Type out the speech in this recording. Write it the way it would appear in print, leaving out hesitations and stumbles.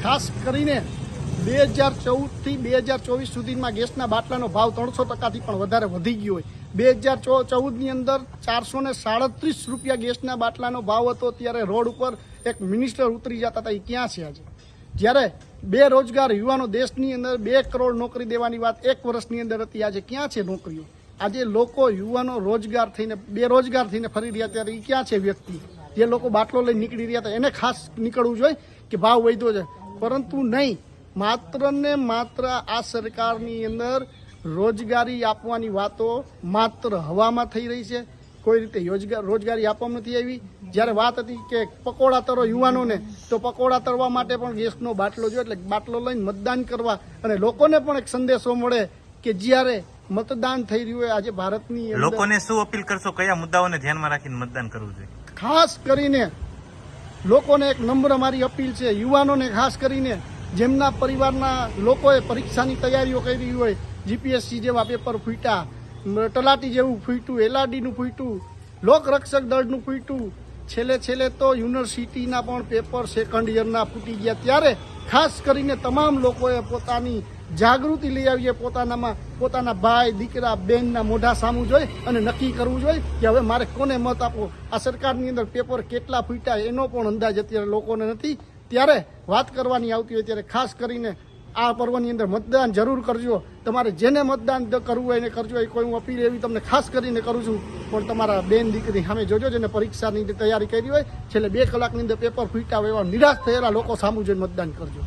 ખાસ કરીને 2014થી 2024 સુધીમાં ગેસના બાટલાનો ભાવ 300%થી પણ વધારે વધી ગયો હોય. 2014ની અંદર 437 રૂપિયા ગેસના બાટલાનો ભાવ હતો. ત્યારે રોડ ઉપર એક મિનિસ્ટર ઉતરી જતા હતા. એ ક્યાં છે આજે? જ્યારે બેરોજગાર યુવાનો દેશની અંદર 2 કરોડ નોકરી દેવાની વાત 1 વર્ષની અંદર હતી. આજે ક્યાં છે નોકરીઓ? આજે લોકો યુવાનો રોજગાર થઈને બેરોજગાર થઈને ફરી રહ્યા. ત્યારે એ ક્યાં છે વ્યક્તિ? જે લોકો બાટલો લઈને નીકળી રહ્યા હતા એને ખાસ નીકળવું જોઈએ કે ભાવ વધ્યો છે, પરંતુ નહીં. માત્ર ને માત્ર આ સરકારની અંદર રોજગારી આપવાની વાતો માત્ર હવામાં થઈ રહી છે. કોઈ રીતે રોજગારી આપવામાં નથી આવી. જ્યારે વાત હતી કે પકોડા તરો યુવાનોને, તો પકોડા તરવા માટે પણ ગેસનો બાટલો જોઈએ. એટલે બાટલો લઈને મતદાન કરવા અને લોકોને પણ એક સંદેશો મળે કે જ્યારે મતદાન થઈ રહ્યું હોય આજે ભારતની અંદર, લોકોને શું અપીલ કરશો? કયા મુદ્દાઓને ધ્યાનમાં રાખીને મતદાન કરવું જોઈએ? ખાસ કરીને લોકોને એક નમ્ર મારી અપીલ છે, યુવાનોને ખાસ કરીને જેમના પરિવારના લોકોએ પરીક્ષાની તૈયારીઓ કરી હોય, જીપીએસસી જેવા પેપર ફૂટ્યા, તલાટી જેવું ફૂટ્યું, એલઆરડીનું ફૂટ્યું, લોકરક્ષક દળનું ફૂટ્યું, છેલ્લે તો યુનિવર્સિટીના પણ પેપર સેકન્ડ યરના ફૂટી ગયા. ત્યારે ખાસ કરીને તમામ લોકોએ પોતાની જાગૃતિ લઈ આવીએ, પોતાના ભાઈ, દીકરા, બહેનના મોઢા સામું જોઈ અને નક્કી કરવું જોઈએ કે હવે મારે કોને મત આપવો. આ સરકારની અંદર પેપર કેટલા ફૂટ્યા એનો પણ અંદાજ અત્યારે લોકોને નથી. ત્યારે વાત કરવાની આવતી હોય ત્યારે ખાસ કરીને આ પર્વની અંદર મતદાન જરૂર કરજો. તમારે જેને મતદાન કરવું હોય એને કરજો. એ કોઈ હું અપીલ એવી તમને ખાસ કરીને કરું છું. પણ તમારા બેન દીકરી સામે જોજો, જેને પરીક્ષાની તૈયારી કરી હોય, છેલ્લે 2 કલાકની અંદર પેપર ફૂટ્યા હોય એવા નિરાશ થયેલા લોકો સામું જોઈને મતદાન કરજો.